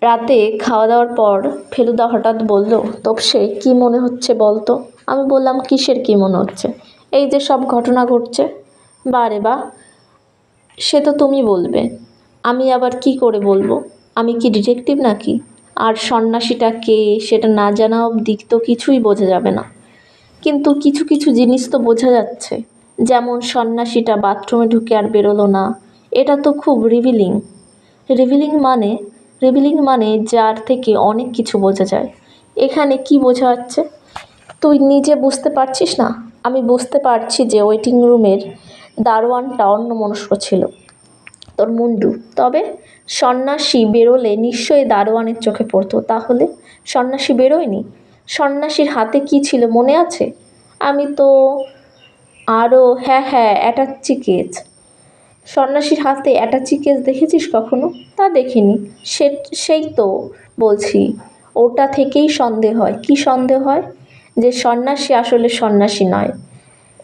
রাতে খাওয়া দাওয়ার পর ফেলুদা হঠাৎ বলল, তোপসে কি মনে হচ্ছে বলতো? আমি বললাম, কিসের কি মনে হচ্ছে? এই যে সব ঘটনা ঘটছে। বারে বা, সে তো তুমি বলবে, আমি আবার কি করে বলবো? আমি কি ডিটেকটিভ নাকি? আর সন্ন্যাসীটা কে সেটা না জানা অবধি তো কিছুই বোঝা যাবে না। কিন্তু কিছু কিছু জিনিস তো বোঝা যাচ্ছে, যেমন সন্ন্যাসীটা বাথরুমে ঢুকে আর বেরোলো না। এটা তো খুব রিভিলিং। রিভিলিং মানে রিভিলিং মানে যার থেকে অনেক কিছু বোঝা যায়। এখানে কি বোঝা যাচ্ছে তুই নিজে বুঝতে পারছিস না? আমি বুঝতে পারছি যে ওয়েটিং রুমের দারোয়ানটা অন্যমনস্ক ছিল, তোর মুন্ডু। তবে সন্ন্যাসী বেরোলে নিশ্চয়ই দারোয়ানের চোখে পড়তো। তাহলে সন্ন্যাসী বেরোয়নি? সন্ন্যাসীর হাতে কি ছিল মনে আছে? আমি তো আরও, হ্যাঁ হ্যাঁ, অ্যাটাচি কেস। সন্ন্যাসীর হাতে অ্যাটাচি কেস দেখেছিস কখনো? তা দেখিনি। সে সেই তো বলছি, ওটা থেকেই সন্দেহ হয়। কি সন্দেহ হয়? যে সন্ন্যাসী আসলে সন্ন্যাসী নয়।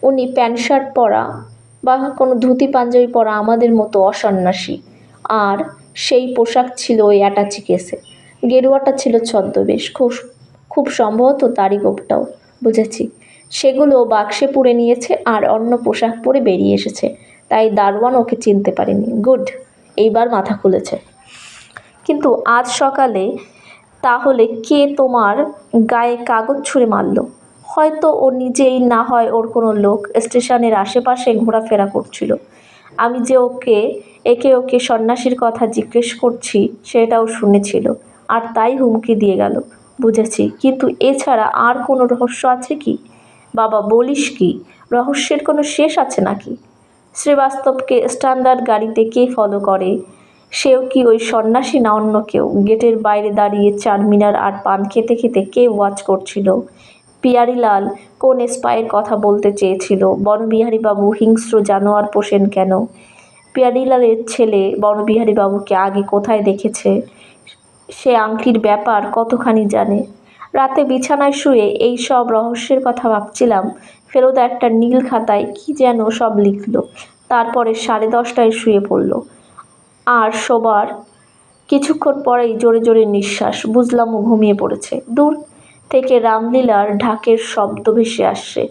উনি প্যান্ট শার্ট পরা বা কোনো ধুতি পাঞ্জাবি পরা আমাদের মতো অসন্ন্যাসী। আর সেই পোশাক ছিল ওই অ্যাটাচি কেসে। গেরুয়াটা ছিল ছদ্মবেশ। খুব খুব সম্ভবত তারই গোপটাও। বুঝেছি। সেগুলো বাক্সে পুরে নিয়েছে আর অন্য পোশাক পরে বেরিয়ে এসেছে, তাই দারোয়ান ওকে চিনতে পারেনি। গুড, এইবার মাথা খুলেছে। কিন্তু আজ সকালে তাহলে কে তোমার গায়ে কাগজ ছুঁড়ে মারল? হয়তো ও নিজেই, না হয় ওর কোনো লোক স্টেশনের আশেপাশে ঘোরাফেরা করছিল। আমি যে একে সন্ন্যাসীর কথা জিজ্ঞেস করছি সেটাও শুনেছিল, আর তাই হুমকি দিয়ে গেল। বুঝেছি, কিন্তু এছাড়া আর কোনো রহস্য আছে কি? বাবা বলিস কি? রহস্যের কোনো শেষ আছে নাকি? শ্রীবাস্তবকে স্ট্যান্ডার্ড গাড়িতে কে ফলো করে? সেও কি ওই সন্ন্যাসী না অন্য কেউ? গেটের বাইরে দাঁড়িয়ে চারমিনার আর পান খেতে খেতে কে ওয়াচ করছিল? পিয়ারিলাল কোন স্পাইয়ের কথা বলতে চেয়েছিল? বনবিহারীবাবু হিংস্র জানোয়ার পোষেন কেন? পিয়ারিলালের ছেলে বনবিহারীবাবুকে আগে কোথায় দেখেছে? সে আংটির ব্যাপার কতখানি জানে? রাতে বিছানায় শুয়ে এই সব রহস্যের কথা ভাবছিলাম। ফেলুদা একটা নীল খাতায় কি যেন সব লিখল। তারপরে 10:30টায় শুয়ে পড়ল। আর শোবার কিছুক্ষণ পরেই জোরে জোরে নিঃশ্বাস। বুঝলাম ও ঘুমিয়ে পড়েছে। দূর থেকে রামলীলার ঢাকের শব্দ ভেসে আসছে।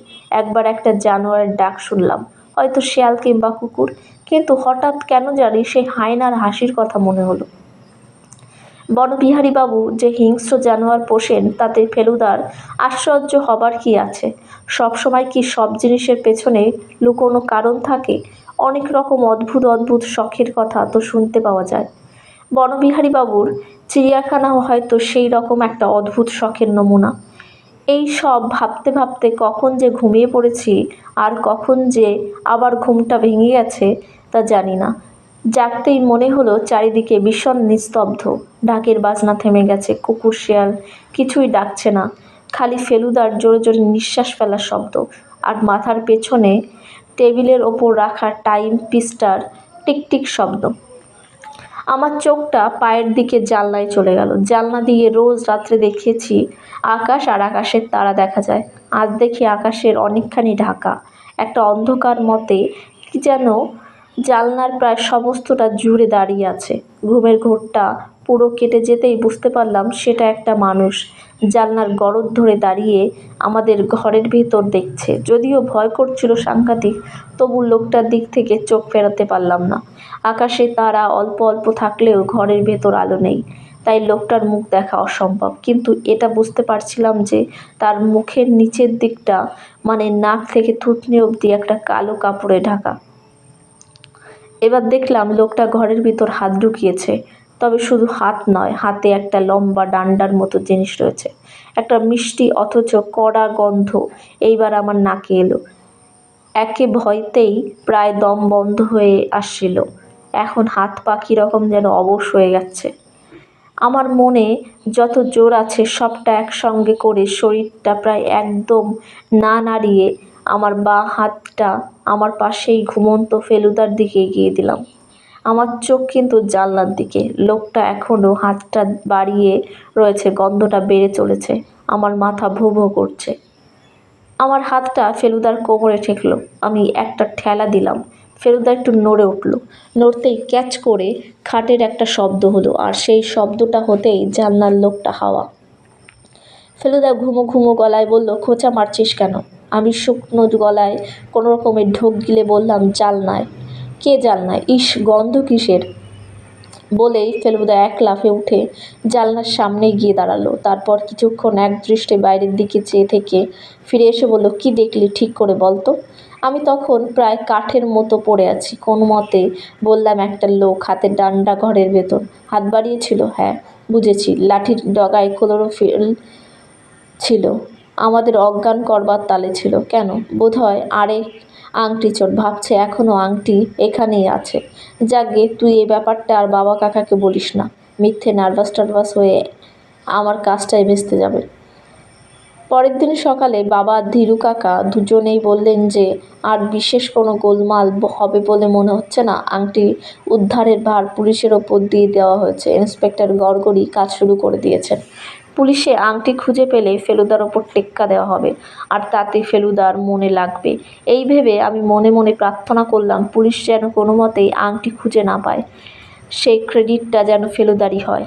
একবার একটা জানোয়ারের ডাক শুনলাম, হয়তো শেয়াল কিংবা কুকুর। কিন্তু হঠাৎ কেন জানি সেই হায়নার হাসির কথা মনে হলো। বনবিহারীবাবু যে হিংস্র জানোয়ার পোষেন তাতে ফেলুদার আশ্চর্য হবার কি আছে? সবসময় কি সব জিনিসের পেছনে লুকোনো কারণ থাকে? অনেক রকম অদ্ভুত অদ্ভুত শখের কথা তো শুনতে পাওয়া যায়। বনবিহারীবাবুর চিড়িয়াখানাও হয়তো সেই রকম একটা অদ্ভুত শখের নমুনা। এই সব ভাবতে ভাবতে কখন যে ঘুমিয়ে পড়েছি আর কখন যে আবার ঘুমটা ভেঙে গেছে তা জানি না। জাগতেই মনে হলো চারিদিকে ভীষণ নিস্তব্ধ। ঢাকের বাজনা থেমে গেছে। কুকুর শেয়াল কিছুই ডাকছে না। খালি ফেলুদার জোরে জোরে নিঃশ্বাস ফেলার শব্দ, আর মাথার পেছনে টেবিলের ওপর রাখা টাইম পিসটার টিকটিক শব্দ। আমার চোখটা পায়ের দিকে জানলায় চলে গেল। জানলা দিয়ে রোজ রাত্রে দেখেছি আকাশ আর আকাশের তারা দেখা যায়। আজ দেখি আকাশের অনেকখানি ঢাকা। একটা অন্ধকার মতে কি যেন জানলার প্রায় সমস্তটা জুড়ে দাঁড়িয়ে আছে। ঘুমের ঘোরটা পুরো কেটে যেতেই বুঝতে পারলাম সেটা একটা মানুষ জানলার গরদ ধরে দাঁড়িয়ে আমাদের ঘরের ভেতর দেখছে। যদিও ভয় করছিল সাংঘাতিক, তবু লোকটার দিক থেকে চোখ ফেরাতে পারলাম না। আকাশে তারা অল্প অল্প থাকলেও ঘরের ভেতর আলো নেই, তাই লোকটার মুখ দেখা অসম্ভব। কিন্তু এটা বুঝতে পারছিলাম যে তার মুখের নিচের দিকটা, মানে নাক থেকে থুতনি অবধি, একটা কালো কাপড়ে ঢাকা। এবার দেখলাম লোকটা ঘরের ভিতর হাত ঢুকিয়েছে। তবে শুধু হাত নয়, হাতে একটা লম্বা ডান্ডার মতো জিনিস রয়েছে। একটা মিষ্টি অথচ কড়া গন্ধ এইবার আমার নাকে এলো। একে ভয়তেই প্রায় দম বন্ধ হয়ে আসছিল। এখন হাত পা কীরকম যেন অবশ হয়ে যাচ্ছে। আমার মনে যত জোর আছে সবটা একসঙ্গে করে শরীরটা প্রায় একদম না নাড়িয়ে আমার বাঁ হাতটা আমার পাশেই ঘুমন্ত ফেলুদার দিকে এগিয়ে দিলাম। আমার চোখ কিন্তু জানলার দিকে। লোকটা এখনও হাতটা বাড়িয়ে রয়েছে। গন্ধটা বেড়ে চলেছে। আমার মাথা ভো ভো করছে। আমার হাতটা ফেলুদার কোমরে ঠেকলো। আমি একটা ঠেলা দিলাম। ফেলুদা একটু নড়ে উঠল। নড়তেই ক্যাচ করে খাটের একটা শব্দ হলো, আর সেই শব্দটা হতেই জানলার লোকটা হাওয়া। ফেলুদা ঘুমো ঘুমো গলায় বলল, খোঁচা মারছিস কেন? আমি শুকনো গলায় কোনো রকমের ঢোক গিলে বললাম, জানলায়। কে জানলায়? ইস, গন্ধ কিসের? বলেই ফেলুদা এক লাফে উঠে জানলার সামনে গিয়ে দাঁড়ালো। তারপর কিছুক্ষণ একদৃষ্টে বাইরের দিকে চেয়ে থেকে ফিরে এসে বলল, কি দেখলি ঠিক করে বলতো? আমি তখন প্রায় কাঠের মতো পড়ে আছি। কোনো মতে বললাম, একটা লোক, হাতের ডান্ডা ঘরের ভেতর, হাত বাড়িয়েছিল। হ্যাঁ বুঝেছি, লাঠির ডগায় ক্লোরোফিল ছিল, আমাদের অজ্ঞান করবার তালে ছিল। কেন? বোধহয় আরেক আংটি চোর ভাবছে এখনও আংটি এখানেই আছে। যাকগে, তুই এই ব্যাপারটা আর বাবা কাকাকে বলিস না, মিথ্যে নার্ভাস হয়ে আমার কাজটাই ভেস্তে যাবে। পরের দিন সকালে বাবা ধীরু কাকা দুজনেই বললেন যে আর বিশেষ কোনো গোলমাল হবে বলে মনে হচ্ছে না। আংটি উদ্ধারের ভার পুলিশের ওপর দিয়ে দেওয়া হয়েছে। ইন্সপেক্টর গড়গড়ি কাজ শুরু করে দিয়েছেন। পুলিশে আংটি খুঁজে পেলে ফেলুদার ওপর টেক্কা দেওয়া হবে, আর তাতে ফেলুদার মনে লাগবে। এই ভেবে আমি মনে মনে প্রার্থনা করলাম, পুলিশ যেন কোনো মতেই আংটি খুঁজে না পায়, সেই ক্রেডিটটা যেন ফেলুদারই হয়।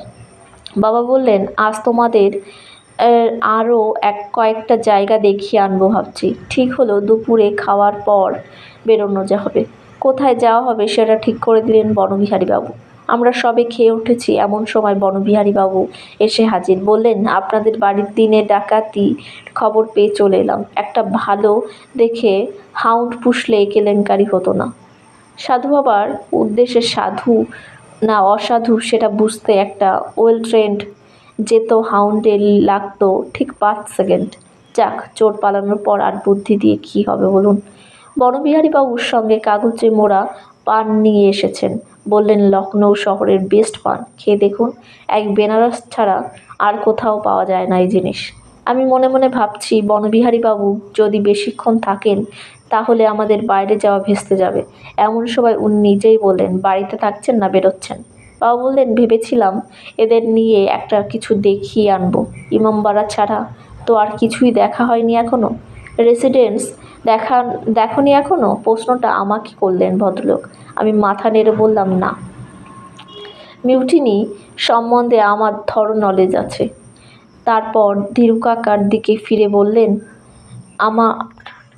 বাবা বললেন, আজ তোমাদের আরও কয়েকটা জায়গা দেখিয়ে আনবো ভাবছি। ঠিক হলো, দুপুরে খাওয়ার পর বেরোনো হবে। কোথায় যাওয়া হবে সেটা ঠিক করে দিলেন বনবিহারীবাবু। আমরা সবে খেয়ে উঠেছি, এমন সময় বনবিহারীবাবু এসে হাজির। বললেন, আপনাদের বাড়ির দিনে ডাকাতি খবর পেয়ে চলে এলাম। একটা ভালো দেখে হাউন্ড পুষলে কেলেঙ্কারি হতো না। সাধু বাবার উদ্দেশ্যে সাধু না অসাধু সেটা বুঝতে একটা ওয়েল ট্রেন্ড যেত হাউন্ডে লাগতো ঠিক 5 সেকেন্ড। যাক, চোর পালানোর পর আর বুদ্ধি দিয়ে কী হবে বলুন। বনবিহারীবাবুর সঙ্গে কাগজে মোড়া পান নিয়ে এসেছেন। বললেন, লখনৌ শহরের বেস্ট পান, খেয়ে দেখুন। এক বেনারস ছাড়া আর কোথাও পাওয়া যায় না এই জিনিস। আমি মনে মনে ভাবছি, বনবিহারীবাবু যদি বেশিক্ষণ থাকেন তাহলে আমাদের বাইরে যাওয়া ভেস্তে যাবে। এমন সময় উনি নিজেই বললেন, বাড়িতে থাকছেন না বেরোচ্ছেন? বাবা বললেন, ভেবেছিলাম এদের নিয়ে একটা কিছু দেখিয়ে আনবো। ইমামবাড়া ছাড়া তো আর কিছুই দেখা হয়নি এখনো। রেসিডেন্স দেখনি এখনো? প্রশ্নটা আমাকে করলেন ভদ্রলোক। আমি মাথা নেড়ে বললাম, না। মিউটিনি সম্বন্ধে আমার থরো নলেজ আছে। তারপর ধীরু কাকার দিকে ফিরে বললেন, আমার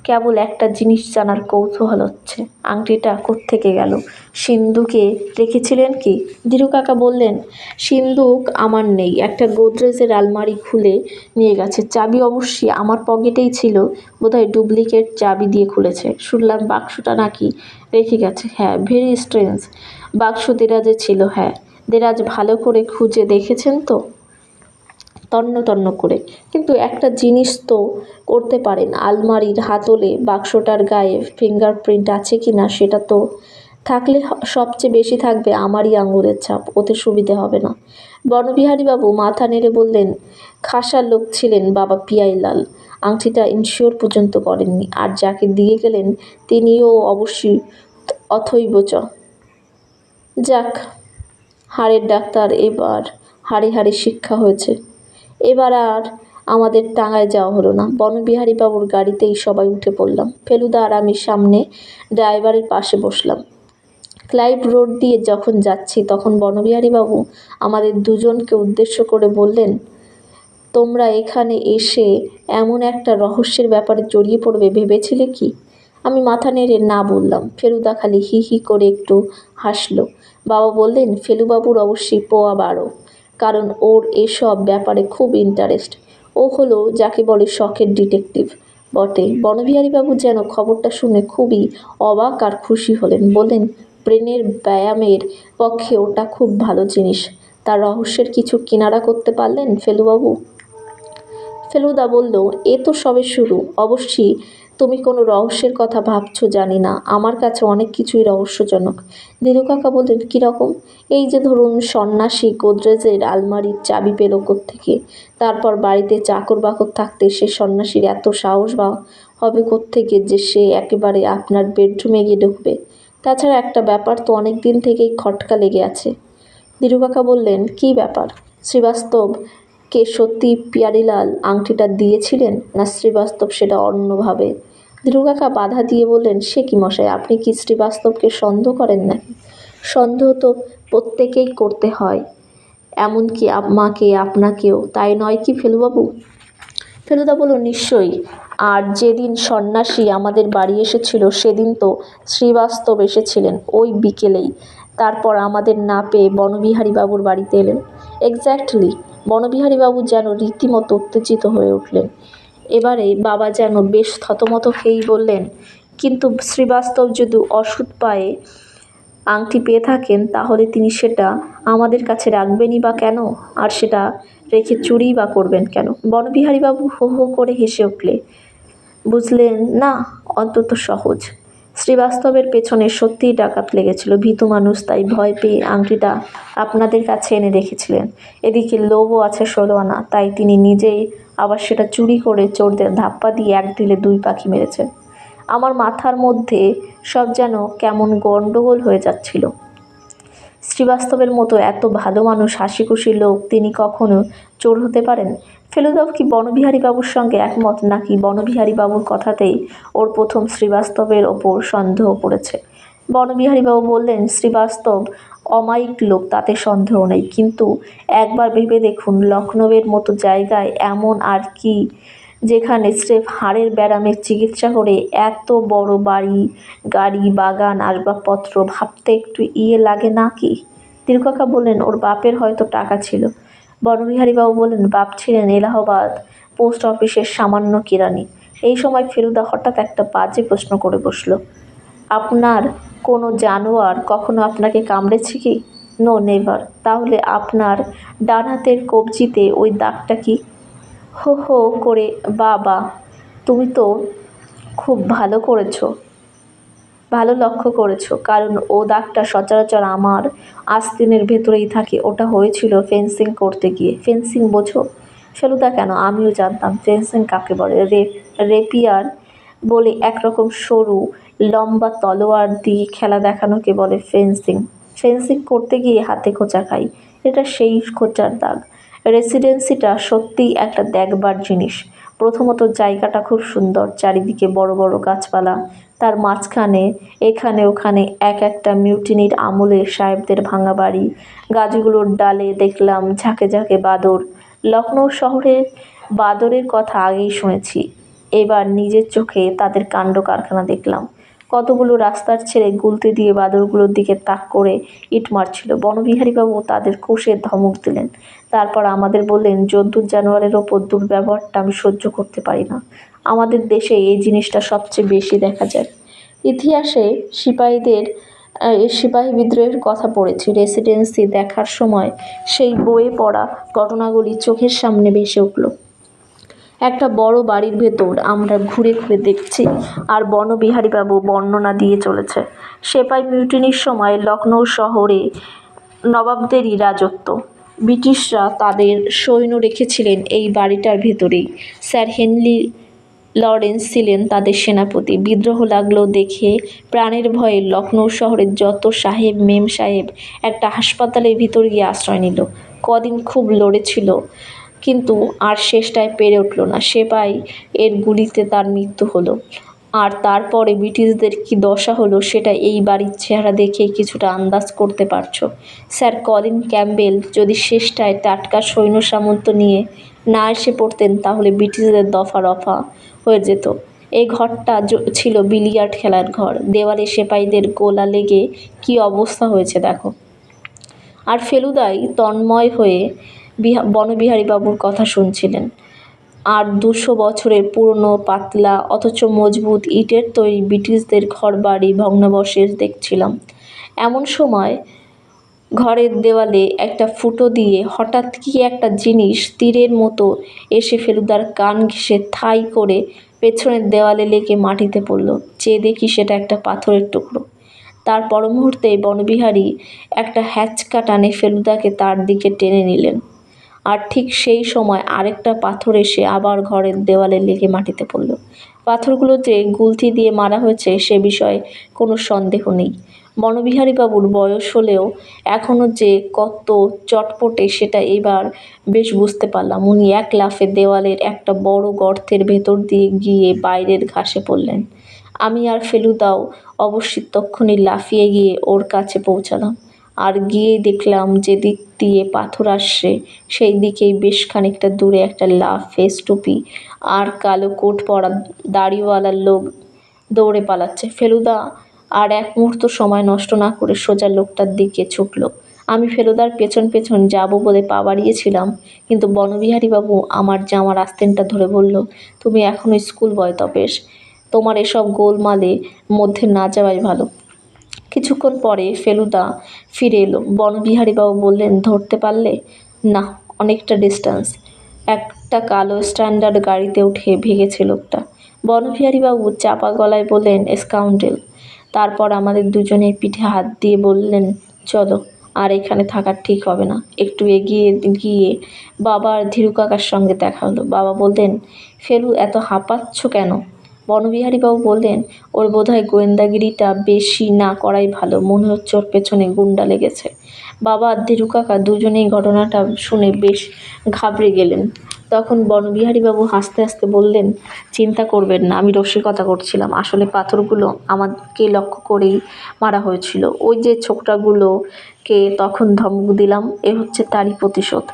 কেবল একটা জিনিস জানার কৌতূহল হচ্ছে, আংটিটা কোত্থেকে গেল? সিন্ধুকে রেখেছিলেন কি? ধীরু কাকা বললেন, সিন্ধুক আমার নেই, একটা গোদরেজের আলমারি খুলে নিয়ে গেছে। চাবি অবশ্যই আমার পকেটেই ছিল, বোধহয় ডুপ্লিকেট চাবি দিয়ে খুলেছে। শুনলাম বাক্সটা নাকি রেখে গেছে। হ্যাঁ, ভেরি স্ট্রেঞ্জ। বাক্স দেরাজে ছিল। হ্যাঁ, দেরাজ ভালো করে খুঁজে দেখেছেন তো? তন্ন তন্ন করে। কিন্তু একটা জিনিস তো করতে পারেন, আলমারির হাতলে বাক্সটার গায়ে ফিঙ্গারপ্রিন্ট আছে কি না সেটা তো। থাকলে সবচেয়ে বেশি থাকবে আমারই আঙুলের ছাপ, ওতে সুবিধে হবে না। বনবিহারীবাবু মাথা নেড়ে বললেন, খাসার লোক ছিলেন বাবা পিয়াইলাল, আংটিটা ইনশিওর পর্যন্ত করেননি। আর যাকে দিয়ে গেলেন তিনিও অবশ্যই অথৈবচ। যাক, হাড়ের ডাক্তার, এবার হাড়ে হাড়ে শিক্ষা হয়েছে। এবার আর আমাদের টাঙ্গায় যাওয়া হলো না। বনবিহারীবাবুর গাড়িতেই সবাই উঠে পড়লাম। ফেলুদা আর আমি সামনে ড্রাইভারের পাশে বসলাম। ক্লাইভ রোড দিয়ে যখন যাচ্ছি তখন বনবিহারীবাবু আমাদের দুজনকে উদ্দেশ্য করে বললেন, তোমরা এখানে এসে এমন একটা রহস্যের ব্যাপারে জড়িয়ে পড়বে ভেবেছিলে কি? আমি মাথা নেড়ে না বললাম। ফেলুদা খালি হি হি করে একটু হাসলো। বাবা বললেন, ফেলুবাবুর অবশ্যই পোয়া 12, কারণ ওর এসব ব্যাপারে খুব ইন্টারেস্ট। ও হলো যাকে বলে শখের ডিটেকটিভ বটে। বনবিহারীবাবু যেন খবরটা শুনে খুবই অবাক আর খুশি হলেন। বললেন, ব্রেনের ব্যায়ামের পক্ষে ওটা খুব ভালো জিনিস। তার রহস্যের কিছু কিনারা করতে পারলেন ফেলুবাবু? ফেলুদা বলল, এ তো সবে শুরু। অবশ্যই তুমি কোনো রহস্যের কথা ভাবছো জানি না, আমার কাছে অনেক কিছুই রহস্যজনক। ধীরু কাকা বললেন, কীরকম? এই যে ধরুন, সন্ন্যাসী গোদরেজের আলমারির চাবি পেল কোত্থেকে? তারপর বাড়িতে চাকর বাকর থাকতে সে সন্ন্যাসীর এত সাহস বা হবে কোত্থেকে যে সে একেবারে আপনার বেডরুমে গিয়ে ঢুকবে? তাছাড়া একটা ব্যাপার তো অনেক দিন থেকেই খটকা লেগে আছে। ধীরু কাকা বললেন, কী ব্যাপার? শ্রীবাস্তব কে সত্যি পিয়ারিলাল আংটিটা দিয়েছিলেন, না শ্রীবাস্তব সেটা অন্যভাবে ধ্রুকাকা বাধা দিয়ে বললেন, সে কি মশাই, আপনি কি শ্রীবাস্তবকে সন্দেহ করেন নাকি? সন্দেহ তো প্রত্যেকেই করতে হয়, এমনকি আমাকে, আপনাকেও, তাই নয় কি ফেলুবাবু? ফেলুদা বলল, নিশ্চয়ই। আর যেদিন সন্ন্যাসী আমাদের বাড়ি এসেছিল সেদিন তো শ্রীবাস্তব এসেছিলেন ওই বিকেলেই। তারপর আমাদের না পেয়ে বনবিহারীবাবুর বাড়িতে এলেন। এক্স্যাক্টলি। বনবিহারীবাবু যেন রীতিমতো উত্তেজিত হয়ে উঠলেন। এবারে বাবা যেন বেশ থতমত খেয়েই বললেন, কিন্তু শ্রীবাস্তব যদি অসুখ পায়ে আংটি পেয়ে থাকেন তাহলে তিনি সেটা আমাদের কাছে রাখবেনই বা কেন? আর সেটা রেখে চুরিই বা করবেন কেন? বনবিহারীবাবু হো হো করে হেসে উঠলে। বুঝলেন না? অন্তত সহজ। শ্রীবাস্তবের পেছনে সত্যিই ডাকাত লেগেছিল। ভীতু মানুষ, তাই ভয় পেয়ে আংটিটা আপনাদের কাছে এনে রেখেছিলেন। এদিকে লোভও আছে 16 আনা, তাই তিনি নিজেই আবার সেটা চুরি করে চোরদের ধাপ্পা দিয়ে এক ঢিলে 2 পাখি মেরেছেন। আমার মাথার মধ্যে সব যেন কেমন গণ্ডগোল হয়ে যাচ্ছিল। শ্রীবাস্তবের মতো এত ভালো মানুষ, হাসিখুশি লোক, তিনি কখনো চোর হতে পারেন? ফেলুদাও কি বনবিহারীবাবুর সঙ্গে একমত, নাকি বনবিহারীবাবুর কথাতেই ওর প্রথম শ্রীবাস্তবের ওপর সন্দেহ পড়েছে? বনবিহারীবাবু বললেন, শ্রীবাস্তব অমায়িক লোক, তাতে সন্দেহ নেই, কিন্তু একবার ভেবে দেখুন, লখনউয়ের মতো জায়গায় এমন আর কি যেখানে স্রেফ হাড়ের ব্যারামের চিকিৎসা করে এত বড় বাড়ি, গাড়ি, বাগান, আসবাবপত্র, ভাবতে একটু লাগে না কি? তীরকাকা বললেন, ওর বাপের হয়তো টাকা ছিল। বনবিহারীবাবু বললেন, বাপ ছিলেন এলাহাবাদ পোস্ট অফিসের সামান্য কেরানি। এই সময় ফেলুদা হঠাৎ একটা বাজে প্রশ্ন করে বসল, আপনার কোনো জানোয়ার কখনো আপনাকে কামড়েছে কি? No, never. তাহলে আপনার ডান হাতের কবজিতে ওই দাগটা কি? হো হো করে বাবা, তুমি তো খুব ভালো লক্ষ্য করেছো, কারণ ও দাগটা সচরাচর আমার আস্তিনের ভেতরেই থাকে। ওটা হয়েছিল ফেন্সিং করতে গিয়ে। ফেন্সিং বোঝো? ফেলুদা, কেন, আমিও জানতাম। ফেন্সিং কাকে বলে? রেপিয়ার বলে একরকম সরু লম্বা তলোয়ার দিয়ে খেলা দেখানোকে বলে ফেন্সিং। ফেন্সিং করতে গিয়ে হাতে খোঁচা খাই, এটা সেই খোঁচার দাগ। রেসিডেন্সিটা সত্যিই একটা দেখবার জিনিস। প্রথমত জায়গাটা খুব সুন্দর, চারিদিকে বড় বড় গাছপালা, তার মাঝখানে এখানে ওখানে এক একটা মিউটিনির আমলে সাহেবদের ভাঙা বাড়ি, গাছগুলোর ডালে দেখলাম ঝাঁকে ঝাঁকে বাদর। লখনউ শহরে বাদরের কথা আগেই শুনেছি, এবার নিজের চোখে তাদের কাণ্ড কারখানা দেখলাম। কতগুলো রাস্তার ছেড়ে গুলতি দিয়ে বাদরগুলোর দিকে তাক করে ইট মারছিল। বনবিহারীবাবু তাদের কষে ধমক দিলেন, তারপর আমাদের বললেন, জন্তু জানোয়ারের ওপর দুর্ব্যবহারটা আমি সহ্য করতে পারি না। আমাদের দেশে এই জিনিসটা সবচেয়ে বেশি দেখা যায়। ইতিহাসে সিপাহী বিদ্রোহের কথা পড়েছি। রেসিডেন্সি দেখার সময় সেই বইয়ে পড়া ঘটনাগুলি চোখের সামনে ভেসে উঠল। একটা বড় বাড়ির ভেতর আমরা ঘুরে ঘুরে দেখছি, আর বনবিহারীবাবু বর্ণনা দিয়ে চলেছে, সেপাই মিউটিনির সময় লখনউ শহরে নবাবদেরই রাজত্ব। ব্রিটিশরা তাদের সৈন্য রেখেছিলেন এই বাড়িটার ভেতরেই। স্যার হেনরি লরেন্স ছিলেন তাদের সেনাপতি। বিদ্রোহ লাগলো দেখে প্রাণের ভয়ে লখনউ শহরের যত সাহেব মেম সাহেব একটা হাসপাতালের ভিতর গিয়ে আশ্রয় নিল। কদিন খুব লড়েছিল, কিন্তু আর শেষটায় পেরে উঠল না। সেপাই এর গুলিতে তার মৃত্যু হলো। আর তারপরে ব্রিটিশদের কী দশা হলো সেটা এই বাড়ির চেহারা দেখেই কিছুটা আন্দাজ করতে পারছো। স্যার কলিন ক্যাম্বেল যদি শেষটায় টাটকা সৈন্য সামন্ত নিয়ে না এসে পড়তেন তাহলে ব্রিটিশদের দফা রফা হয়ে যেত। এই ঘরটা ছিল বিলিয়ার্ড খেলার ঘর। দেওয়ালে সেপাইদের গোলা লেগে কী অবস্থা হয়েছে দেখো। আর ফেলুদাই তন্ময় হয়ে বনবিহারীবাবুর কথা শুনছিলেন। আর 200 বছরের পুরনো পাতলা অথচ মজবুত ইটের তৈরি ব্রিটিশদের ঘরবাড়ি ভগ্নাবশেষ দেখছিলাম। এমন সময় ঘরের দেওয়ালে একটা ফুটো দিয়ে হঠাৎ কী একটা জিনিস তীরের মতো এসে ফেলুদার কান ঘেঁষে থাই করে পেছনের দেওয়ালে লেগে মাটিতে পড়ল। চেয়ে দেখি সেটা একটা পাথরের টুকরো। তার পর মুহূর্তে বনবিহারী একটা হ্যাঁচকা টানে ফেলুদাকে তার দিকে টেনে নিলেন। আর ঠিক সেই সময় আরেকটা পাথর এসে আবার ঘরের দেওয়ালে লেগে মাটিতে পড়ল। পাথরগুলো যে গুলতি দিয়ে মারা হয়েছে সে বিষয়ে কোনো সন্দেহ নেই। বনবিহারীবাবুর বয়স হলেও এখনও যে কত চটপটে সেটা এবার বেশ বুঝতে পারলাম। উনি এক লাফে দেওয়ালের একটা বড় গর্তের ভেতর দিয়ে গিয়ে বাইরের ঘাসে পড়লেন। আমি আর ফেলুদাও অবশ্যই তক্ষুনি লাফিয়ে গিয়ে ওর কাছে পৌঁছালাম, আর গিয়েই দেখলাম যেদিক দিয়ে পাথর আসছে সেই দিকেই বেশ খানিকটা দূরে একটা লাল ফেস টুপি আর কালো কোট পরা দাড়িওয়ালা লোক দৌড়ে পালাচ্ছে। ফেলুদা আর এক মুহূর্ত সময় নষ্ট না করে সোজা লোকটার দিকে ছুটল। আমি ফেলুদার পেছন পেছন যাব বলে পা বাড়িয়েছিলাম, কিন্তু বনবিহারীবাবু আমার জামার আস্তেনটা ধরে বলল, তুমি এখনও স্কুল বয় তপেশ, তোমার এসব গোলমালে মধ্যে না যাওয়াই ভালো। কিছুক্ষণ পরে ফেলুদা ফিরে এলো। বনবিহারীবাবু বললেন, ধরতে পারলে? না, অনেকটা ডিস্টেন্স। একটা কালো স্ট্যান্ডার্ড গাড়িতে উঠে ভেগেছে লোকটা। বনবিহারীবাবু চাপা গলায় বললেন, স্কাউন্ডেল। তারপর আমাদের দুজনের পিঠে হাত দিয়ে বললেন, চলো, আর এখানে থাকা ঠিক হবে না। একটু এগিয়ে গিয়ে বাবা আর ধীরু কাকার সঙ্গে দেখা হলো। বাবা বললেন, ফেলু, এত হাঁপাচ্ছ কেন? বনবিহারীবাবু বললেন, ওর বোধহয় গোয়েন্দাগিরিটা বেশি না করাই ভালো, মনে হচ্ছে ওর পেছনে গুন্ডা লেগেছে। বাবা আর ধীরু কাকা দুজনেই ঘটনাটা শুনে বেশ ঘাবড়ে গেলেন। তখন বনবিহারীবাবু হাসতে হাসতে বললেন, চিন্তা করবেন না, আমি রসিকতা করছিলাম। আসলে পাথরগুলো আমাকে লক্ষ্য করেই মারা হয়েছিল। ওই যে ছোকরাগুলোকে তখন ধমক দিলাম, এ হচ্ছে তারই প্রতিশোধ।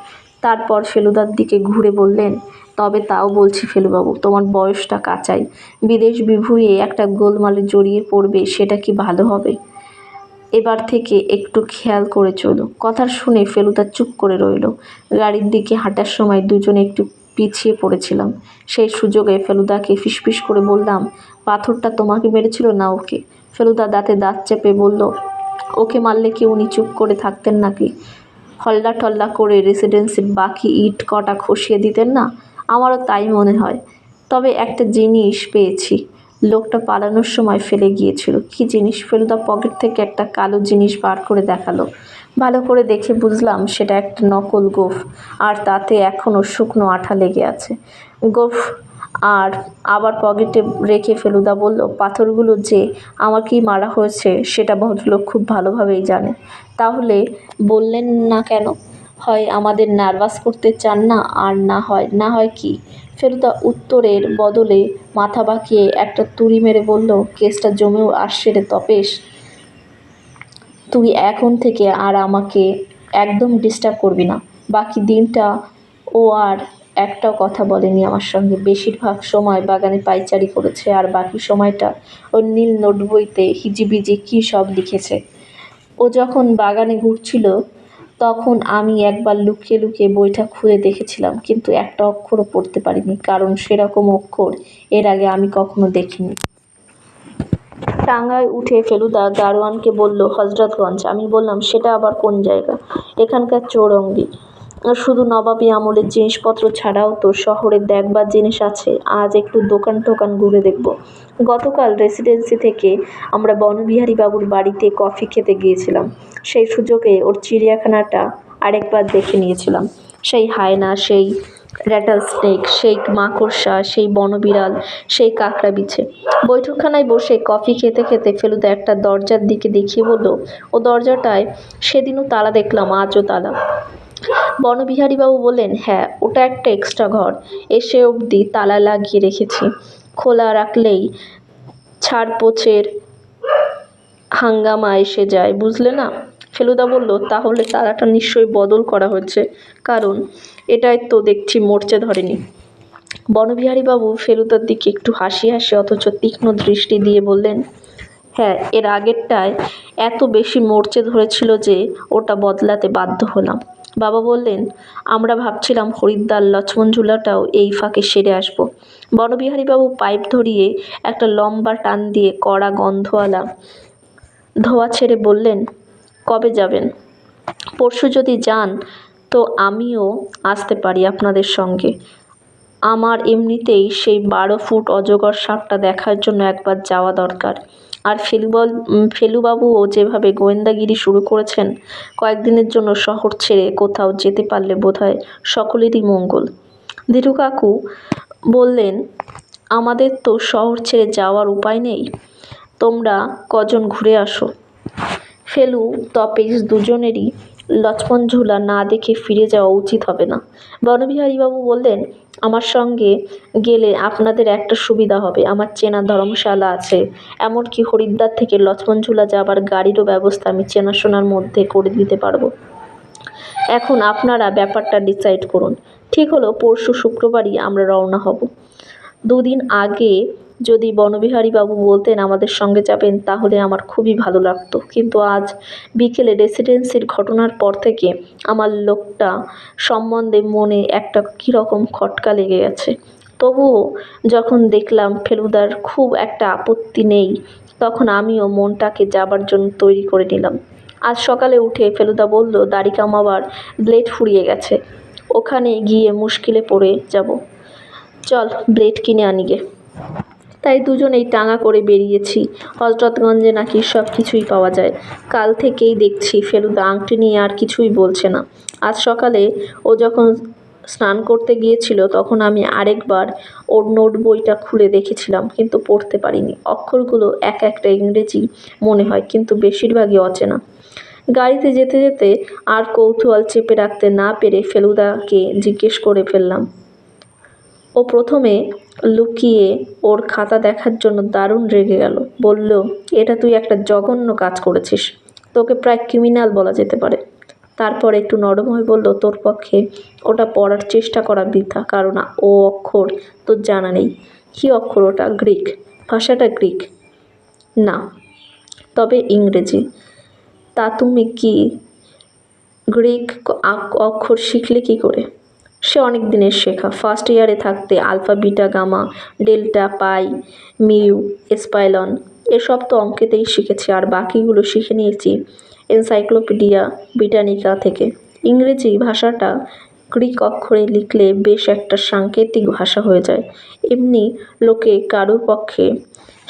তারপর ফেলুদার দিকে ঘুরে বললেন, তবে তাও বলছি ফেলুবাবু, তোমার বয়সটা কাঁচাই। বিদেশ বিভুঁইয়ে একটা গোলমালে জড়িয়ে পড়বে, সেটা কি ভালো হবে? এবার থেকে একটু খেয়াল করে চলো। কথা শুনে ফেলুদা চুপ করে রইল। গাড়ির দিকে হাঁটার সময় দুজনে একটু পিছিয়ে পড়েছিলাম। সেই সুযোগে ফেলুদাকে ফিসফিস করে বললাম, পাথরটা তোমাকে মেরেছিল না ওকে? ফেলুদা দাঁতে দাঁত চেপে বলল, ওকে মারলে কি উনি চুপ করে থাকতেন নাকি? হল্লা টল্লা করে রেসিডেন্সির বাকি ইট কটা খসিয়ে দিতেন না? আমারও তাই মনে হয়। তবে একটা জিনিস পেয়েছি, লোকটা পালানোর সময় ফেলে গিয়েছিল। কী জিনিস? ফেলুদা পকেট থেকে একটা কালো জিনিস বার করে দেখালো। ভালো করে দেখে বুঝলাম সেটা একটা নকল গোঁফ, আর তাতে এখনও শুকনো আঠা লেগে আছে। গোঁফ আর আবার পকেটে রেখে ফেলুদা বলল, পাথরগুলো যে আমাকেই মারা হয়েছে সেটা ভদ্রলোক খুব ভালোভাবেই জানে। তাহলে বললেন না কেন? হয় আমাদের নার্ভাস করতে চান না, আর না হয় কি? ফেলুদা উত্তরের বদলে মাথা বাঁকিয়ে একটা তুড়ি মেরে বলল, কেসটা জমেও আসছে রে তপেশ। তুই এখন থেকে আর আমাকে একদম ডিস্টার্ব করবি না। বাকি দিনটা ও আর একটাও কথা বলেনি আমার সঙ্গে। বেশিরভাগ সময় বাগানে পায়চারি করেছে, আর বাকি সময়টা ওর নীল নোটবইতে হিজিবিজি কী সব লিখেছে। ও যখন বাগানে ঘুরছিল তখন আমি একবার লুকিয়ে লুকিয়ে বইটা খুলে দেখেছিলাম, কিন্তু একটা অক্ষরও পড়তে পারিনি, কারণ সেরকম অক্ষর এর আগে আমি কখনো দেখিনি। টাঙ্গায় উঠে ফেলুদা দারোয়ানকে বলল, হজরতগঞ্জ। আমি বললাম, সেটা আবার কোন জায়গা? এখানকার চৌরঙ্গি। শুধু নবাবী আমলের জিনিসপত্র ছাড়াও তো শহরে দেখবার জিনিস আছে। আজ একটু দোকান টোকান ঘুরে দেখব। গতকাল রেসিডেন্সি থেকে আমরা বনবিহারীবাবুর বাড়িতে কফি খেতে গিয়েছিলাম। সেই সুযোগে ওর চিড়িয়াখানাটা আরেকবার দেখে নিয়েছিলাম। সেই হায়না, সেই র্যাটল স্নেক, সেই মাকড়সা, সেই বনবিড়াল, সেই কাঁকড়া বিছে। বৈঠকখানায় বসে কফি খেতে খেতে ফেলুদা একটা দরজার দিকে দেখিয়ে বলল, ও দরজাটায় সেদিনও তালা দেখলাম, আজও তালা। বনবিহারীবাবু বললেন, হ্যাঁ, ওটা একটা এক্সট্রা ঘর। এসে অবধি তালা লাগিয়ে রেখেছি। খোলা রাখলেই ছাড়পোছের হাঙ্গামা এসে যায়, বুঝলে না? ফেলুদা বলল, তাহলে তালাটা নিশ্চয়ই বদল করা হয়েছে, কারণ এটাই তো দেখছি মরচে ধরেনি। বনবিহারীবাবু ফেলুদার দিকে একটু হাসি হাসি অথচ তীক্ষ্ণ দৃষ্টি দিয়ে বললেন, হ্যাঁ, এর আগেরটায় এত বেশি মরচে ধরেছিল যে ওটা বদলাতে বাধ্য হলাম। বাবা বললেন, আমরা ভাবছিলাম হরিদ্বার লক্ষ্মণঝুলাটাও এই ফাঁকে সেরে আসব। বনবিহারীবাবু পাইপ ধরিয়ে একটা লম্বা টান দিয়ে কড়া গন্ধওয়ালা ধোঁয়া ছেড়ে বললেন, কবে যাবেন? পরশু যদি যান তো আমিও আসতে পারি আপনাদের সঙ্গে। আমার এমনিতেই সেই 12 ফুট অজগর সাপটা দেখার জন্য একবার যাওয়া দরকার। আর ফেলুবাবুও যেভাবে গোয়েন্দাগিরি শুরু করেছেন, কয়েকদিনের জন্য শহর ছেড়ে কোথাও যেতে পারলে বোধহয় সকলেরই মঙ্গল। ধীরু কাকু বললেন, আমাদের তো শহর ছেড়ে যাওয়ার উপায় নেই, তোমরা কজন ঘুরে আসো। ফেলু, তপেশ দুজনেরই লক্ষ্মণ ঝুলা না দেখে ফিরে যাওয়া উচিত হবে না। বনবিহারীবাবু বললেন, আমার সঙ্গে গেলে আপনাদের একটা সুবিধা হবে, আমার চেনা ধর্মশালা আছে, এমনকি হরিদ্বার থেকে লক্ষ্মণ ঝুলা যাবার গাড়িরও ব্যবস্থা আমি চেনাশোনার মধ্যে করে দিতে পারবো। এখন আপনারা ব্যাপারটা ডিসাইড করুন। ঠিক হলো, পরশু শুক্রবারই আমরা রওনা হব। দুদিন আগে যদি বনবিহারীবাবু বলতেন আমাদের সঙ্গে যাবেন, তাহলে আমার খুবই ভালো লাগতো, কিন্তু আজ বিকেলে রেসিডেন্সির ঘটনার পর থেকে আমার লোকটা সম্বন্ধে মনে একটা কীরকম খটকা লেগে গেছে। তবুও যখন দেখলাম ফেলুদার খুব একটা আপত্তি নেই, তখন আমিও মনটাকে যাবার জন্য তৈরি করে নিলাম। আজ সকালে উঠে ফেলুদা বলল, দাড়ি কামাবার ব্লেড ফুরিয়ে গেছে, ওখানে গিয়ে মুশকিলে পড়ে যাব, চল ব্লেড কিনে আনি গে। তাই দুজনেই টাঙা করে বেরিয়েছি। হযরতগঞ্জে নাকি সব কিছুই পাওয়া যায়। কাল থেকেই দেখছি ফেলুদা আংটি নিয়ে আর কিছুই বলছে না। আজ সকালে ও যখন স্নান করতে গিয়েছিল, তখন আমি আরেকবার ওর নোট বইটা খুলে দেখেছিলাম, কিন্তু পড়তে পারিনি। অক্ষরগুলো এক একটা ইংরেজি মনে হয়, কিন্তু বেশিরভাগই অচেনা। গাড়িতে যেতে যেতে আর কৌতূহল চেপে রাখতে না পেরে ফেলুদাকে জিজ্ঞেস করে ফেললাম। ও প্রথমে লুকিয়ে ওর খাতা দেখার জন্য দারুণ রেগে গেল। বলল, এটা তুই একটা জঘন্য কাজ করেছিস, তোকে প্রায় ক্রিমিনাল বলা যেতে পারে। তারপর একটু নরম হয়ে বলল, তোর পক্ষে ওটা পড়ার চেষ্টা করা বৃথা, কারণ ও অক্ষর তোর জানা নেই। কী অক্ষর ওটা? গ্রিক। ভাষাটা গ্রিক না, তবে ইংরেজি। তা তুমি কি গ্রিক অক্ষর শিখলে কি করে? সে অনেক দিনের শেখা। ফার্স্ট ইয়ারে থাকতে আলফা, বিটা, গামা, ডেল্টা, পাই, মিউ, এসপাইলন এসব তো অঙ্কেতেই শিখেছি, আর বাকিগুলো শিখে নিয়েছি এনসাইক্লোপিডিয়া ব্রিটানিকা থেকে। ইংরেজি ভাষাটা গ্রিক অক্ষরে লিখলে বেশ একটা সাংকেতিক ভাষা হয়ে যায়। এমনি লোকে কারুর পক্ষে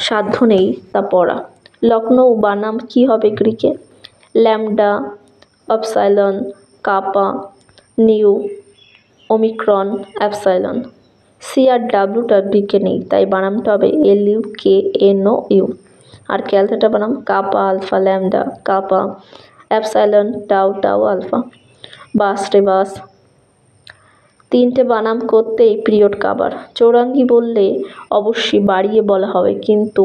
সাধ্য নেই তা পড়া। লখনৌ বানাম কী হবে গ্রিকে? ল্যামডা, আপসাইলন, কাপা, নিউ, ওমিক্রন, অ্যাপসাইলন। সি আর ডাব্লুটা গ্রিকে নেই, তাই বানামটা হবে LUKNOU। আর ক্যালকাটা বানাম কাপা আলফা ল্যামডা কাপা অ্যাপসাইলন টাউ টাউ আলফা। বাস রে বাস, তিনটে বানাম করতেই পিরিয়ড কাবার। চৌরাঙ্গি বললে অবশ্যই বাড়িয়ে বলা হবে, কিন্তু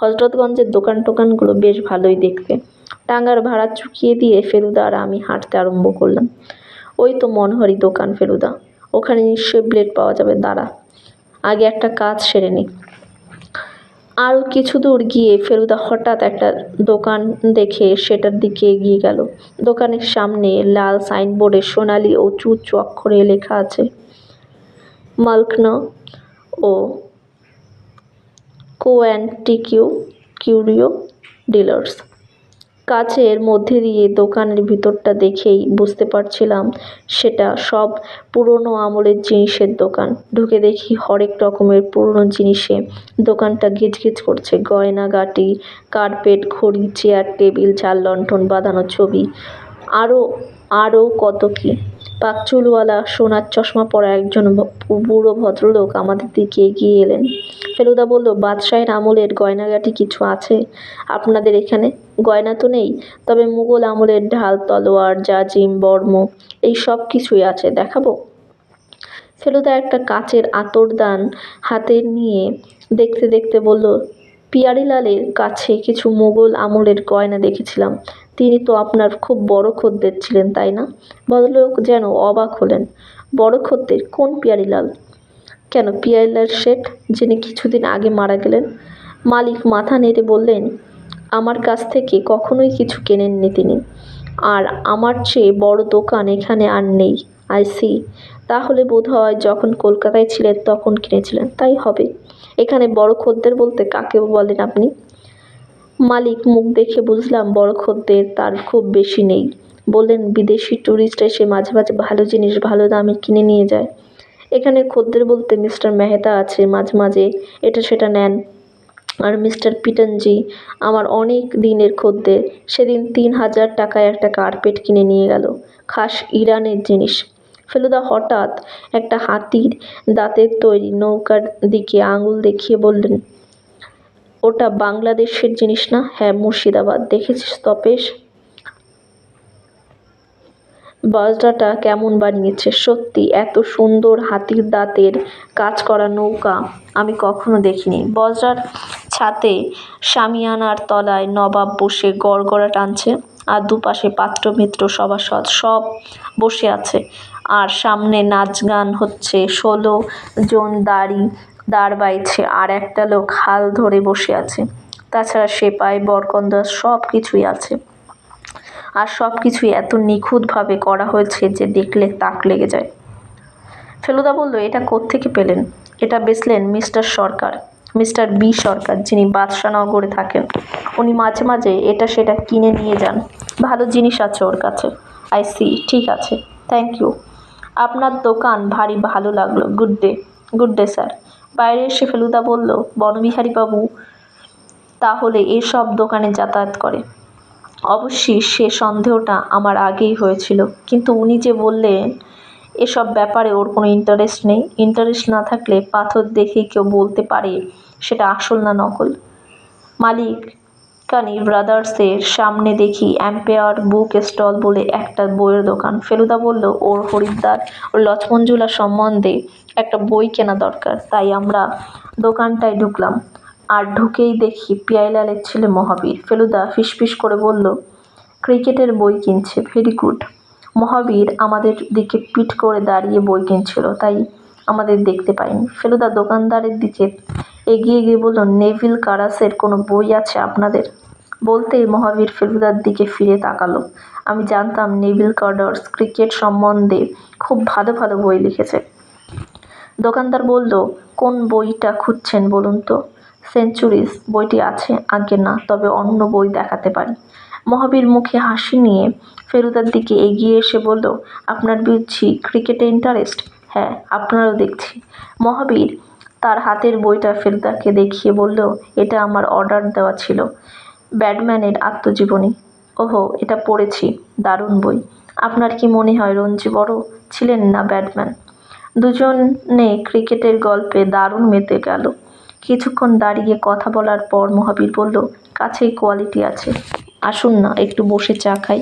হযরতগঞ্জের দোকান টোকানগুলো বেশ ভালোই দেখতে। টাঙ্গার ভাড়া চুকিয়ে দিয়ে ফেলুদা আর আমি হাঁটতে আরম্ভ করলাম। ওই তো মনোহরি দোকান ফেলুদা, ওখানে নিশ্চয়ই ব্লেড পাওয়া যাবে, দাঁড়া আগে একটা কাজ সেরে নিই। আরও কিছু দূর গিয়ে ফেলুদা হঠাৎ একটা দোকান দেখে সেটার দিকে এগিয়ে গেল। দোকানের সামনে লাল সাইনবোর্ডে সোনালি ও উঁচু অক্ষরে লেখা আছে, মালকন ও কোঅ্যান্টিকিউ কিউরিও ডিলার্স। কাচের মধ্যে দিয়ে দোকানের ভিতরটা দেখেই বুঝতে পারছিলাম সেটা সব পুরনো আমলের জিনিসের দোকান। ঢুকে দেখি হরেক রকমের পুরনো জিনিসে দোকানটা গিজগিজ করছে। গয়নাগাটি, কার্পেট, ঘড়ি, চেয়ার, টেবিল, ঝাল লণ্ঠন বাঁধানো ছবি, আরও কত কী। পাকচুলওয়ালা সোনার চশমা পরা একজন বুড়ো ভদ্রলোক আমাদের দিকে এগিয়ে এলেন। ফেলুদা বলল, বাদশাহের আমলের গয়নাগাটি কিছু আছে আপনাদের এখানে? গয়না তো নেই, তবে মুঘল আমলের ঢাল, তলোয়ার, জাজিম, বর্ম এই সব কিছুই আছে, দেখাবো? ফেলুদা একটা কাচের আতরদান হাতে নিয়ে দেখতে দেখতে বলল, পিয়ারিলালের কাছে কিছু মুঘল আমলের গয়না দেখেছিলাম। তিনি তো আপনার খুব বড় খদ্দের ছিলেন, তাই না? ভদ্রলোক যেন অবাক হলেন। বড় খদ্দের? কোন পিয়ারিলাল? কেন, পিয়ারিলাল শেঠ, যিনি কিছুদিন আগে মারা গেলেন। মালিক মাথা নেড়ে বললেন, আমার কাছ থেকে কখনোই কিছু কেনেননি তিনি, আর আমার চেয়ে বড় দোকান এখানে আর নেই। আই সি, তাহলে বোধহয় যখন কলকাতায় ছিলেন তখন কিনেছিলেন, তাই হবে। এখানে বড় খদ্দের বলতে কাকে বলেন আপনি? মালিক মুখ দেখে বুঝলাম বড় খদ্দের তার খুব বেশি নেই। বললেন, বিদেশি ট্যুরিস্ট এসে মাঝে মাঝে ভালো জিনিস ভালো দামে কিনে নিয়ে যায়। এখানে খদ্দের বলতে মিস্টার মেহতা আছে, মাঝে মাঝে এটা সেটা নেন। আর মিস্টার পিটনজি আমার অনেক দিনের খদ্দের, সেদিন 3,000 টাকায় একটা কার্পেট কিনে নিয়ে গেল, খাস ইরানের জিনিস। ফেলুদা হঠাৎ একটা হাতির দাঁতের তৈরি নৌকার দিকে আঙুল দেখিয়ে বললেন, ওটা বাংলাদেশের জিনিস না? হ্যাঁ, মুর্শিদাবাদ। দেখেছিস তপেশ? বজরাটা কেমন বানিয়েছে, সত্যি এত সুন্দর হাতির দাঁতের কাজ করা নৌকা আমি কখনো দেখিনি। বজরার ছাতে শামিয়ানার তলায় নবাব বসে গড়গড়া টানছে, আর দুপাশে পাত্রমিত্র সভাসদ সব বসে আছে, আর সামনে নাচ গান হচ্ছে। 16 জন দাঁড় বাইছে, আর একটা লোক হাল ধরে বসে আছে। তাছাড়া সেপাই বরকন্দাজ সব কিছুই আছে, আর সব কিছুই এত নিখুঁতভাবে করা হয়েছে যে দেখলে তাক লেগে যায়। ফেলুদা বলল, এটা কোত্থেকে পেলেন? এটা বেচলেন মিস্টার বি সরকার, যিনি বাদশাহনগরে থাকেন। উনি মাঝে মাঝে এটা সেটা কিনে নিয়ে যান, ভালো জিনিস আছে ওর কাছে। আই সি, ঠিক আছে, থ্যাংক ইউ। আপনার দোকান ভারী ভালো লাগলো। Good day sir. বাইরে এসে ফেলুদা বলল, বনবিহারীবাবু তাহলে এসব দোকানে যাতায়াত করে? অবশ্যই, সে সন্দেহটা আমার আগেই হয়েছিল, কিন্তু উনি যে বললেন এসব ব্যাপারে ওর কোনো ইন্টারেস্ট নেই। ইন্টারেস্ট না থাকলে পাথর দেখে কেউ বলতে পারে সেটা আসল না নকল? মালিকানি ব্রাদার্সের সামনে দেখি এম্পায়ার বুক স্টল বলে একটা বইয়ের দোকান। ফেলুদা বলল, ওর হরিদ্বার ও লক্ষ্মণঝুলা সম্বন্ধে একটা বই কেনা দরকার। তাই আমরা দোকানটায় ঢুকলাম, আর ঢুকেই দেখি পিয়াইলালের ছেলে মহাবীর। ফেলুদা ফিসফিস করে বলল, ক্রিকেটের বই কিনছে, ভেরি গুড। মহাবীর আমাদের দিকে পিঠ করে দাঁড়িয়ে বই কিনছিল, তাই আমাদের দেখতে পাইনি। ফেলুদা দোকানদারের দিকে এগিয়ে গিয়ে বলল, নেভিল কারাসের কোনো বই আছে আপনাদের? বলতেই মহাবীর ফেলুদার দিকে ফিরে তাকালো। আমি জানতাম নেভিল কারাস ক্রিকেট সম্বন্ধে খুব ভালো ভালো বই লিখেছে। দোকানদার বলল, কোন বইটা খুঁজছেন বলুন তো? সেঞ্চুরিজ বইটি আছে? আজ্ঞে না, তবে অন্য বই দেখাতে পারি। মহাবীর মুখে হাসি নিয়ে ফেলুদার দিকে এগিয়ে এসে বলল, আপনার বুঝছি ক্রিকেটে ইন্টারেস্ট? হ্যাঁ, আপনারও দেখছি। মহাবীর তার হাতের বইটা ফেলুদাকে দেখিয়ে বলল, এটা আমার অর্ডার দেওয়া ছিল, ব্যাটম্যানের আত্মজীবনী। ওহো, এটা পড়েছি, দারুণ বই। আপনার কি মনে হয় রঞ্জি বড় ছিলেন না ব্যাটম্যান? দুজনে ক্রিকেটের গল্পে দারুণ মেতে গেল। কিছুক্ষণ দাঁড়িয়ে কথা বলার পর মহাবীর বলল, কাছেই কোয়ালিটি আছে, আসুন না একটু বসে চা খাই।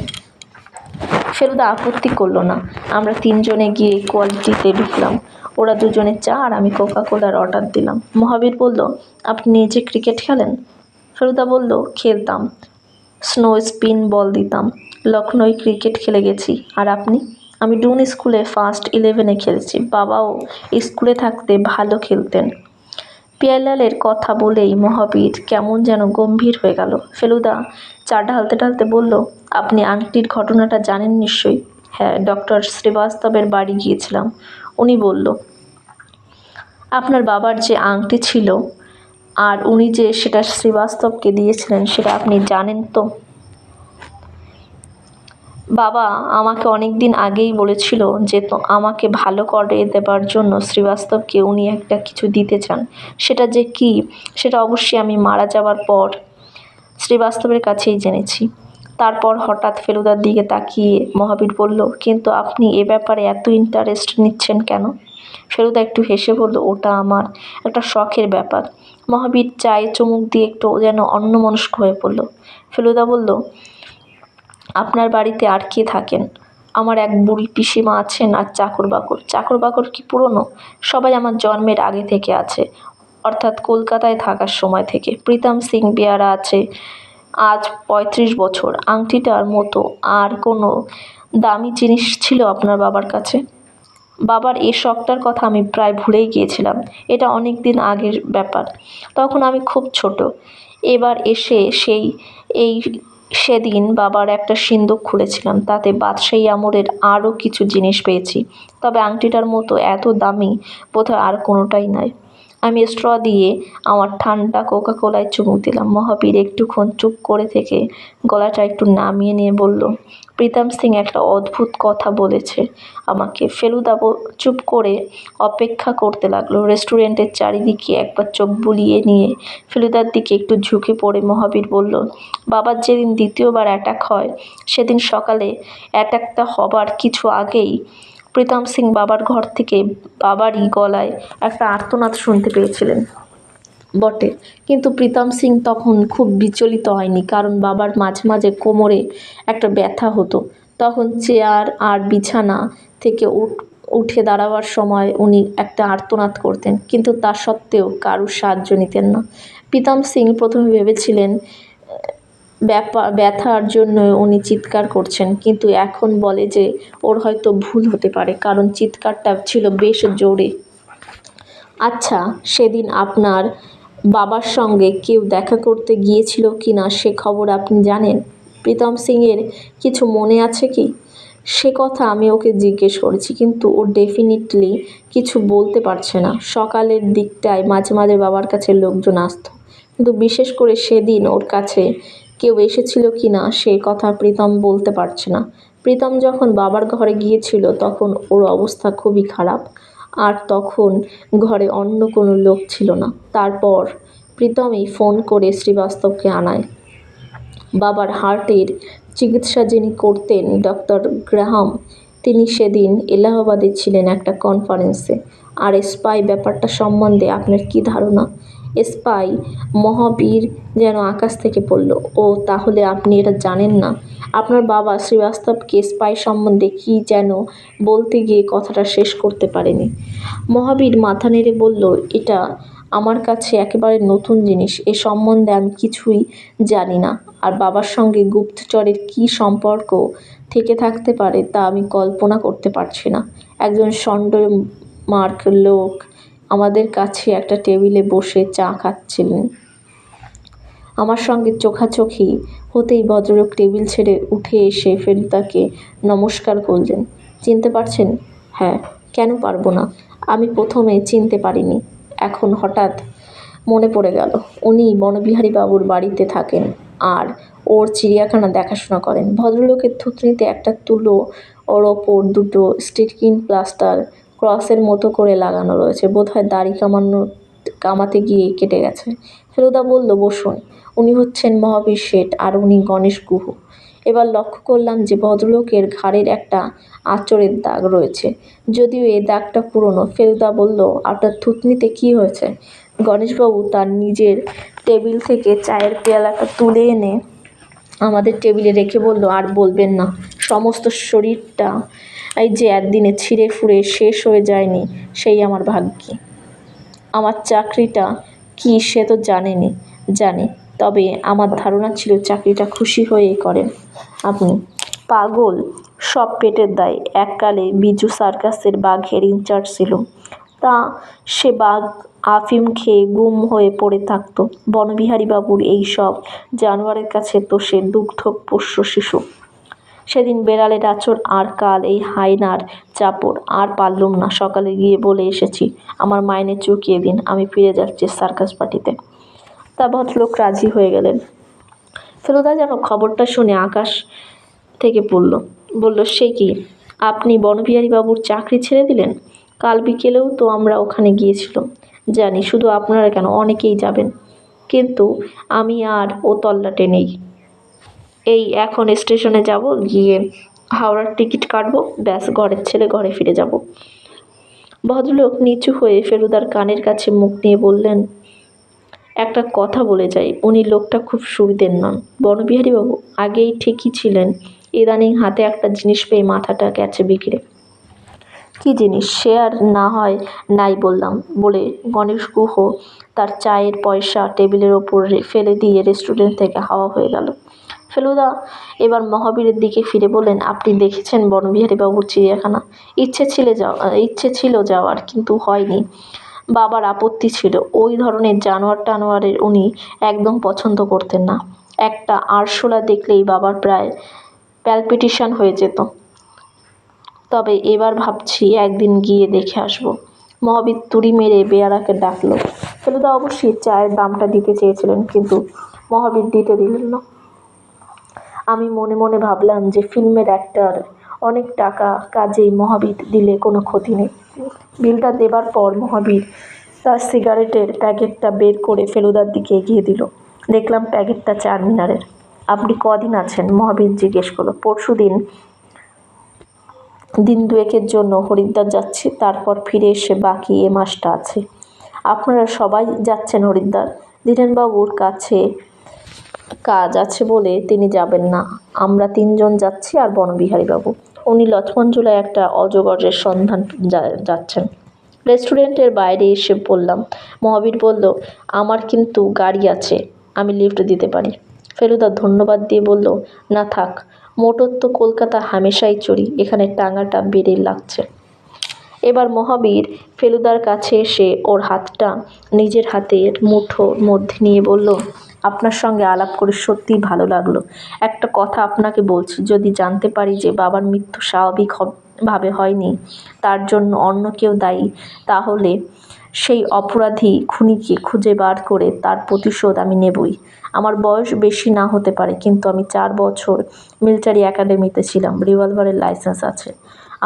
ফেলুদা আপত্তি করল না। আমরা তিনজনে গিয়ে কোয়ালিটিতে ঢুকলাম। ওরা দুজনে চা আর আমি কোকা কোলার অর্ডার দিলাম। মহাবীর বলল, আপনি নিজে ক্রিকেট খেলেন? ফেলুদা বলল, খেলতাম, স্নো স্পিন বল দিতাম, লখনৌ ক্রিকেট খেলে গেছি। আর আপনি? আমি ডুন স্কুলে ফার্স্ট 11-এ খেলেছি। বাবাও স্কুলে থাকতে ভালো খেলতেন। পিয়াইলালের কথা বলেই মহাবীর কেমন যেন গম্ভীর হয়ে গেল। ফেলুদা চা ঢালতে ঢালতে বলল, আপনি আংটির ঘটনাটা জানেন নিশ্চয়ই? হ্যাঁ, ডক্টর শ্রীবাস্তবের বাড়ি গিয়েছিলাম। উনি বলল, আপনার বাবার যে আংটি ছিল আর উনি যে সেটা শ্রীবাস্তবকে দিয়েছিলেন, সেটা আপনি জানেন তো? বাবা আমাকে অনেক দিন আগেই বলেছিল যে আমাকে ভালো করে দেবার জন্য শ্রীবাস্তবকে উনি একটা কিছু দিতে চান। সেটা যে কি, সেটা অবশ্যই আমি মারা যাবার পর শ্রীবাস্তবের কাছেই জেনেছি। তারপর হঠাৎ ফেলুদার দিকে তাকিয়ে মহাবীর বলল, কিন্তু আপনি এ ব্যাপারে এত ইন্টারেস্ট নিচ্ছেন কেন? ফেলুদা একটু হেসে বলল, ওটা আমার একটা শখের ব্যাপার। মহাবীর চায়ে চুমুক দিয়ে একটু যেন অন্যমনস্ক হয়ে পড়ল। ফেলুদা বলল, আপনার বাড়িতে আর কে থাকেন? আমার এক বুড়ি পিসিমা আছেন, আর চাকর বাকর কি পুরনো? সবাই আমার জন্মের আগে থেকে আছে, অর্থাৎ কলকাতায় থাকার সময় থেকে। প্রীতম সিং বেয়ারা আছে আজ 35 বছর। আংটিটার মতো আর কোনো দামি জিনিস ছিল আপনার বাবার কাছে? বাবার এই শখটার কথা আমি প্রায় ভুলেই গিয়েছিলাম। এটা অনেক দিন আগের ব্যাপার, তখন আমি খুব ছোট। এবার এসে সেদিন বাবার একটা সিন্দুক খুলেছিলাম, তাতে বাদশাহী আমলের আরও কিছু জিনিস পেয়েছি, তবে আংটিটার মতো এত দামি বোধহয় আর কোনোটাই নয়। আমি স্ট্র দিয়ে আমার ঠান্ডা কোকা কোলায় চুমুক দিলাম। মহাবীর একটুক্ষণ চুপ করে থেকে গলাটা একটু নামিয়ে নিয়ে বলল, প্রীতম সিং একটা অদ্ভুত কথা বলেছে আমাকে। ফেলুদা চুপ করে অপেক্ষা করতে লাগলো। রেস্টুরেন্টের চারিদিকে একবার চোখ বুলিয়ে নিয়ে ফেলুদার দিকে একটু ঝুঁকে পড়ে মহাবীর বলল, বাবার যেদিন দ্বিতীয়বার অ্যাটাক হয়, সেদিন সকালে অ্যাটাকটা হবার কিছু আগেই প্রীতম সিং বাবার ঘর থেকে বাবারই গলায় একটা আর্তনাদ শুনতে পেয়েছিলেন বটে, কিন্তু প্রীতম সিং তখন খুব বিচলিত হয়নি, কারণ বাবার মাঝে মাঝে কোমরে একটা ব্যথা হতো। তখন চেয়ার আর বিছানা থেকে উঠে দাঁড়াবার সময় উনি একটা আর্তনাদ করতেন, কিন্তু তা সত্ত্বেও কারুর সাহায্য নিতেন না। প্রীতম সিং প্রথমে ভেবেছিলেন ব্যথার জন্য উনি চিৎকার করছেন, কিন্তু এখন বলে যে ওর হয়তো ভুল হতে পারে, কারণ চিৎকারটা ছিল বেশ জোরে। আচ্ছা, সেদিন আপনার বাবার সঙ্গে কেউ দেখা করতে গিয়েছিল কি না সে খবর আপনি জানেন? প্রীতম সিংয়ের কিছু মনে আছে কি? সে কথা আমি ওকে জিজ্ঞেস করেছি, কিন্তু ও ডেফিনিটলি কিছু বলতে পারছে না। সকালের দিকটায় মাঝে মাঝে বাবার কাছে লোকজন আসতো, কিন্তু বিশেষ করে সেদিন ওর কাছে কেউ এসেছিল কি না সে কথা প্রীতম বলতে পারছে না। প্রীতম যখন বাবার ঘরে গিয়েছিল তখন ওর অবস্থা খুবই খারাপ, আর তখন ঘরে অন্য কোনো লোক ছিল না। তারপর প্রীতমই ফোন করে শ্রীবাস্তবকে আনায়। বাবার হার্টের চিকিৎসা যিনি করতেন, ডক্টর গ্রাহাম, তিনি সেদিন এলাহাবাদে ছিলেন একটা কনফারেন্সে। আর স্পাই ব্যাপারটা সম্বন্ধে আপনার কী ধারণা? স্পাই? মহাবীর যেন আকাশ থেকে পড়ল। ও, তাহলে আপনি এটা জানেন না? আপনার বাবা শ্রীবাস্তবকে স্পাই সম্বন্ধে কী যেন বলতে গিয়ে কথাটা শেষ করতে পারেনি। মহাবীর মাথা নেড়ে বলল, এটা আমার কাছে একেবারে নতুন জিনিস। এ সম্বন্ধে আমি কিছুই জানি না। আর বাবার সঙ্গে গুপ্তচরের কী সম্পর্ক থেকে থাকতে পারে তা আমি কল্পনা করতে পারছি না। একজন ষণ্মার্ক লোক আমাদের কাছে একটা টেবিলে বসে চা খাচ্ছিলেন। আমার সঙ্গে চোখাচোখি হতেই ভদ্রলোক টেবিল ছেড়ে উঠে এসে ফেলুদাকে নমস্কার করলেন। চিনতে পারছেন? হ্যাঁ, কেন পারবো না? আমি প্রথমে চিনতে পারিনি, এখন হঠাৎ মনে পড়ে গেল। উনি বনবিহারীবাবুর বাড়িতে থাকেন আর ওর চিড়িয়াখানা দেখাশোনা করেন। ভদ্রলোকের থুতনিতে একটা তুলো, ওর ওপর দুটো স্টিকিং প্লাস্টার ক্রসের মতো করে লাগানো রয়েছে। বোধহয় দাড়ি কামাতে গিয়ে কেটে গেছে। ফেলুদা বলল, বসুন। উনি হচ্ছেন মহাবীর শেঠ আর উনি গণেশ গুহ। এবার লক্ষ্য করলাম যে ভদ্রলোকের ঘাড়ের একটা আঁচড়ের দাগ রয়েছে, যদিও এই দাগটা পুরনো। ফেলুদা বলল, আপনার থুতনিতে কী হয়েছে? গণেশবাবু তার নিজের টেবিল থেকে চায়ের পেয়ালাটা তুলে এনে আমাদের টেবিলে রেখে বলল, আর বলবেন না। সমস্ত শরীরটা এই যে একদিনে ছিঁড়ে ফুঁড়ে শেষ হয়ে যায়নি, সেই আমার ভাগ্যি। আমার চাকরিটা কি সে তো জানেনি। জানি, তবে আমার ধারণা ছিল চাকরিটা খুশি হয়েই করেন আপনি। পাগল, সব পেটের দায়। এককালে বিজু সার্কাসের বাঘের ইনচার্জ ছিল। তা সে বাঘ আফিম খেয়ে গুম হয়ে পড়ে থাকতো। বনবিহারীবাবুর এই সব জানোয়ারের কাছে তো সে দুগ্ধ পোষ্য শিশু। সেদিন বেড়ালের আঁচড় আর কাল এই হায়নার চাপড়। আর পারলুম না। সকালে গিয়ে বলে এসেছি, আমার মাইনে চুকিয়ে দিন, আমি ফিরে যাচ্ছি সার্কাস পার্টিতে। তা ভদ্রলোক রাজি হয়ে গেলেন। ফেলুদা যেন খবরটা শুনে আকাশ থেকে পড়ল। বলল, সে কি, আপনি বনবিহারীবাবুর চাকরি ছেড়ে দিলেন? কাল বিকেলেও তো আমরা ওখানে গিয়েছিলাম। জানি, শুধু আপনারা কেন, অনেকেই যাবেন। কিন্তু আমি আর ও তল্লাটে নেই। এই এখন স্টেশনে যাব, গিয়ে হাওড়ার টিকিট কাটবো, ব্যাস, ঘরের ছেলে ঘরে ফিরে যাব। ভদ্রলোক নিচু হয়ে ফেলুদার কানের কাছে মুখ নিয়ে বললেন, একটা কথা বলে যাই, উনি লোকটা খুব সুবিধের নন। বনবিহারীবাবু আগেই ঠিকই ছিলেন, ইদানিং হাতে একটা জিনিস পেয়ে মাথাটা গেছে বিগড়ে। কী জিনিস? সে আর না হয় নাই বললাম বলে গণেশ গুহ তার চায়ের পয়সা টেবিলের ওপর ফেলে দিয়ে রেস্টুরেন্ট থেকে হাওয়া হয়ে গেল। ফেলুদা এবার মহাবীরের দিকে ফিরে বললেন, আপনি দেখেছেন বনবিহারীবাবুর চিড়িয়াখানা? ইচ্ছে ছিল যাওয়ার, কিন্তু হয়নি। বাবার আপত্তি ছিল। ওই ধরনের জানোয়ার টানোয়ারের উনি একদম পছন্দ করতেন না। একটা আরশোলা দেখলেই বাবার প্রায় প্যালপিটেশন হয়ে যেত। তবে এবার ভাবছি একদিন গিয়ে দেখে আসবো। মহাবীর তুড়ি মেরে বেয়ারাকে ডাকল। ফেলুদা অবশ্যই চায়ের দামটা দিতে চেয়েছিলেন, কিন্তু মহাবীর দিতে দিলেন না। আমি মনে মনে ভাবলাম যে ফিল্মের অ্যাক্টর, অনেক টাকা, কাজেই মহাবীর দিলে কোনো ক্ষতি নেই। বিলটা দেবার পর মহাবীর তার সিগারেটের প্যাকেটটা বের করে ফেলুদার দিকে এগিয়ে দিল। দেখলাম প্যাকেটটা চারমিনারের। আপনি কদিন আছেন? মহাবীর জিজ্ঞেস করল। পরশু দিন দুয়েকের জন্য হরিদ্বার যাচ্ছি, তারপর ফিরে এসে বাকি এ মাসটা আছে। আপনারা সবাই যাচ্ছেন হরিদ্বার? ধীরেনবাবুর কাছে কাজ আছে বলে তিনি যাবেন না। আমরা 3জন যাচ্ছি আর বনবিহারীবাবু। উনি লক্ষ্মণঝুলায় একটা অজগরের সন্ধান যাচ্ছেন। রেস্টুরেন্টের বাইরে এসে বললাম। মহাবীর বলল, আমার কিন্তু গাড়ি আছে, আমি লিফট দিতে পারি। ফেলুদা ধন্যবাদ দিয়ে বলল, না থাক, মোটর তো কলকাতা হামেশাই চড়ি, এখানে টাঙাটা বেড়ে লাগছে। এবার মহাবীর ফেলুদার কাছে এসে ওর হাতটা নিজের হাতের মুঠোর মধ্যে নিয়ে বলল, আপনার সঙ্গে আলাপ করে সত্যিই ভালো লাগলো। একটা কথা আপনাকে বলছি, যদি জানতে পারি যে বাবার মৃত্যু স্বাভাবিক ভাবে হয়নি, তার জন্য অন্য কেউ দায়ী, তাহলে সেই অপরাধী খুনিকে খুঁজে বার করে তার প্রতিশোধ আমি নেবই। আমার বয়স বেশি না হতে পারে, কিন্তু আমি 4 বছর মিলিটারি একাডেমিতে ছিলাম, রিভলভারের লাইসেন্স আছে।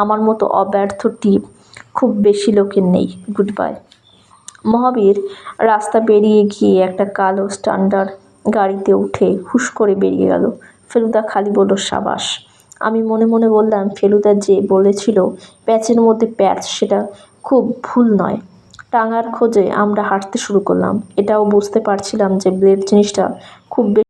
আমার মতো অব্যর্থ টিপ খুব বেশি লোকের নেই। Good bye. মহাবীর রাস্তা বেরিয়ে গিয়ে একটা কালো স্ট্যান্ডার্ড গাড়িতে উঠে হুশ করে বেরিয়ে গেল। ফেলুদা খালি বলল, সাবাস। আমি মনে মনে বললাম, ফেলুদা যে বলেছিল প্যাচের মধ্যে প্যাচ, সেটা খুব ভুল নয়। টাঙার খোঁজে আমরা হাঁটতে শুরু করলাম। এটাও বুঝতে পারছিলাম যে ব্লেড জিনিসটা খুব